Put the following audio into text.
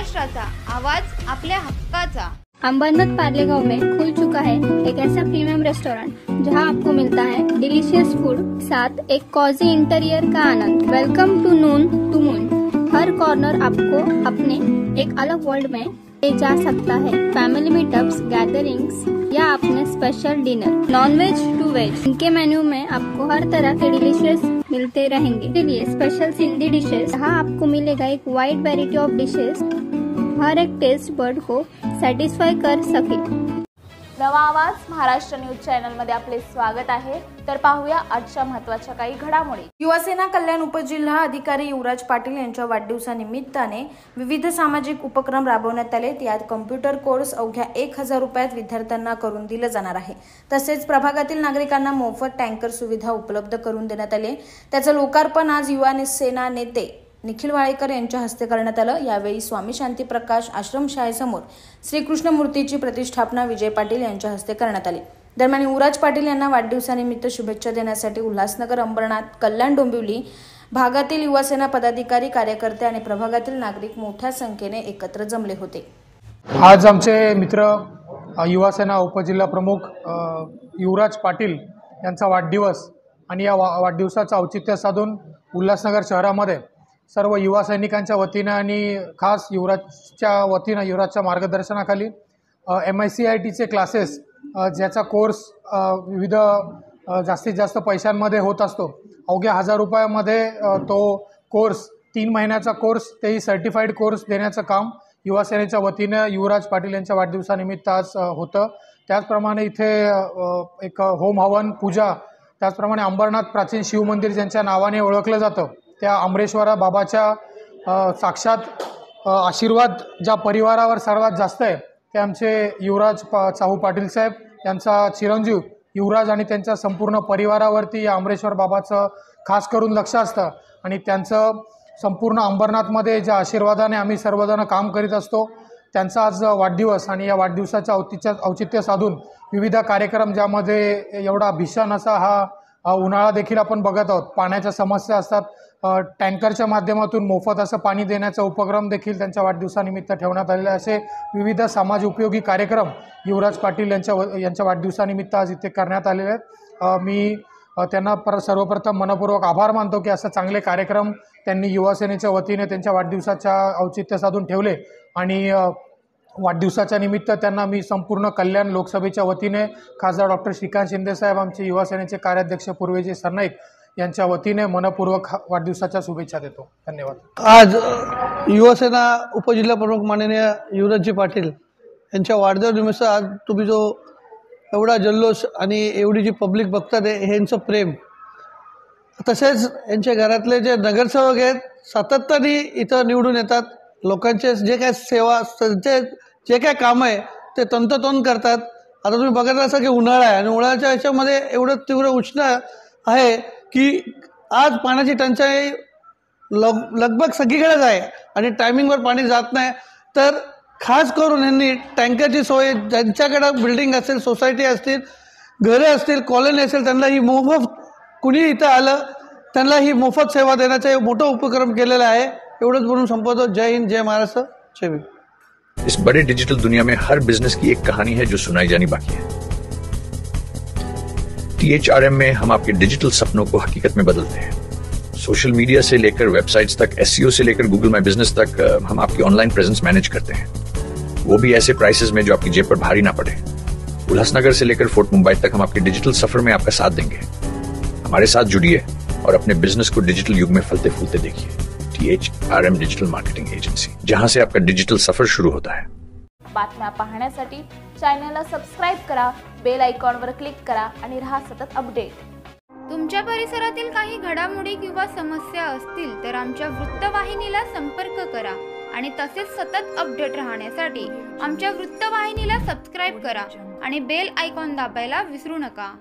महाराष्ट्राचा आवाज आपल्या हक्काचा। अंबरनाथ पार्ले गांव में खुल चुका है एक ऐसा प्रीमियम रेस्टोरेंट जहां आपको मिलता है डिलीशियस फूड साथ एक कॉजी इंटीरियर का आनंद। Welcome to Noon to Moon. हर कॉर्नर आपको अपने एक अलग वर्ल्ड में ले जा सकता है। फैमिली मीटअप्स, गैदरिंग्स या अपने special dinner, non veg to veg, इनके मेन्यू में आपको हर तरह के डिलीशियस मिलते रहेंगे। इसलिए स्पेशल सिंधी डिशेस, जहाँ आपको मिलेगा एक वाइड वैरायटी ऑफ डिशेस, हर एक टेस्ट बर्ड को सॅटिस्फाय कर सके। नवा आवाज महाराष्ट्र न्यूज चॅनल मध्ये आपले स्वागत आहे। तर पाहूया आजच्या महत्त्वाच्या काही घडामोडी। युवासेना कल्याण उपजिल्हा अधिकारी युवराज पाटील यांच्या वाढदिवसानिमित्ताने विविध सामाजिक उपक्रम राबवण्यात आले। यात कॉम्प्युटर कोर्स अवघ्या 1000 रुपयात विद्यार्थ्यांना करून दिलं जाणार आहे। तसेच प्रभागातील नागरिकांना मोफत टँकर सुविधा उपलब्ध करून देण्यात आली। त्याचं लोकार्पण आज युवासेना नेते निखिल वाळेकर यांच्या हस्ते करण्यात आलं। यावेळी स्वामी शांती प्रकाश आश्रमशाळेसमोर श्रीकृष्ण मूर्तीची प्रतिष्ठापना विजय पाटील यांच्या हस्ते करण्यात आली। दरम्यान युवराज पाटील यांना वाढदिवसानिमित्त शुभेच्छा देण्यासाठी उल्हासनगर, अंबरनाथ, कल्याण, डोंबिवली भागातील युवासेना पदाधिकारी, कार्यकर्ते आणि प्रभागातील नागरिक मोठ्या संख्येने एकत्र जमले होते। आज आमचे मित्र युवासेना उपजिल्हा प्रमुख युवराज पाटील यांचा वाढदिवस आणि या वाढदिवसाचं औचित्य साधून उल्हासनगर शहरामध्ये सर्व युवा सैनिकांच्या वतीने आणि खास युवराजच्या वतीने, युवराजच्या मार्गदर्शनाखाली MICITचे क्लासेस, ज्याचा कोर्स विविध जास्तीत जास्त पैशांमध्ये होत असतो। अवघ्या 1000 रुपयामध्ये तो कोर्स, 3 महिन्याचा कोर्स, तेही सर्टिफाईड कोर्स देण्याचं काम युवासेनेच्या वतीने युवराज पाटील यांच्या वाढदिवसानिमित्त आज होतं। त्याचप्रमाणे इथे एक होम हवन पूजा, त्याचप्रमाणे अंबरनाथ प्राचीन शिव मंदिर ज्यांच्या नावाने ओळखलं जातं, त्या अमरेश्वरा बाबाच्या साक्षात आशीर्वाद ज्या परिवारावर सर्वात जास्त आहे ते आमचे युवराज चाहू पाटील साहेब यांचा चिरंजीव युवराज आणि त्यांच्या संपूर्ण परिवारावरती या अमरेश्वर बाबाचं खास करून लक्ष असतं आणि त्यांचं संपूर्ण अंबरनाथमध्ये ज्या आशीर्वादाने आम्ही सर्वजण काम करीत असतो, त्यांचा आज वाढदिवस आणि या वाढदिवसाच्या औचित्य साधून विविध कार्यक्रम, ज्यामध्ये एवढा भीषण असा हा उन्हाळा देखील आपण बघत आहोत, पाण्याच्या समस्या असतात, टँकरच्या माध्यमातून मोफत असं पाणी देण्याचा उपक्रम देखील त्यांच्या वाढदिवसानिमित्त ठेवण्यात आलेले। असे विविध समाज उपयोगी कार्यक्रम युवराज पाटील यांच्या वाढदिवसानिमित्त आज इथे करण्यात आलेले आहेत। मी त्यांना सर्वप्रथम मनपूर्वक आभार मानतो की असं चांगले कार्यक्रम त्यांनी युवासेनेच्या वतीने त्यांच्या वाढदिवसाच्या औचित्य साधून ठेवले आणि वाढदिवसाच्या निमित्त त्यांना मी संपूर्ण कल्याण लोकसभेच्या वतीने खासदार डॉक्टर श्रीकांत शिंदे साहेब, आमचे युवासेनेचे कार्याध्यक्ष पूर्वेजी सरनाईक यांच्या वतीने मनपूर्वक वाढदिवसाच्या शुभेच्छा देतो। धन्यवाद। आज युवासेना उपजिल्हा प्रमुख माननीय युवराजजी पाटील यांच्या वाढदिवसानिमित्त आज तुम्ही जो एवढा जल्लोष आणि एवढी जी पब्लिक बघतात आहे, यांचं प्रेम, तसेच यांच्या घरातले जे नगरसेवक आहेत सातत्याने इथं निवडून येतात, लोकांचे जे काय सेवा, जे काय काम आहे ते तंतोतंत करतात। आता तुम्ही बघत असाल की उन्हाळा आहे आणि उन्हाळ्याच्या ह्याच्यामध्ये एवढं तीव्र उष्ण आहे की आज पाण्याची टंचाई लगभग सगळीकडेच आहे आणि टायमिंगवर पाणी जात नाही। तर खास करून यांनी टँकरची सोय, ज्यांच्याकडे बिल्डिंग असेल, सोसायटी असतील, घरे असतील, कॉलनी असेल, त्यांना ही मोफत, कुणी इथं आलं त्यांना ही मोफत सेवा देण्याचा मोठा उपक्रम केलेला आहे। एवढंच बोलून संपवतो। जय हिंद, जय महाराष्ट्र, जय भीम। इस बड़े डिजिटल दुनिया में हर बिजनेस की एक कहानी है जो सुनाई जानी बाकी है। THRM में हम आपके डिजिटल सपनों को हकीकत में बदलते हैं। सोशल मीडिया से लेकर वेबसाइट्स तक, SEO से लेकर गूगल माई बिजनेस तक, हम आपकी ऑनलाइन प्रेजेंस मैनेज करते हैं, वो भी ऐसे प्राइसेस में जो आपकी जेब पर भारी ना पड़े। उल्लासनगर से लेकर फोर्ट मुंबई तक हम आपके डिजिटल सफर में आपका साथ देंगे। हमारे साथ जुड़िए और अपने बिजनेस को डिजिटल युग में फलते फूलते देखिए। THRM डिजिटल मार्केटिंग एजेंसी, जहां से आपका डिजिटल सफर शुरू होता है। बातम्या पाहण्यासाठी चॅनलला सबस्क्राइब करा, बेल आयकॉनवर क्लिक करा आणि रहा सतत अपडेट। तुमच्या परिसरातील काही घडामोडी किंवा समस्या असतील तर आमच्या वृत्तवाहिनीला संपर्क करा आणि तसेच सतत अपडेट राहण्यासाठी आमच्या वृत्तवाहिनीला सबस्क्राइब करा आणि बेल आयकॉन दाबायला विसरू नका।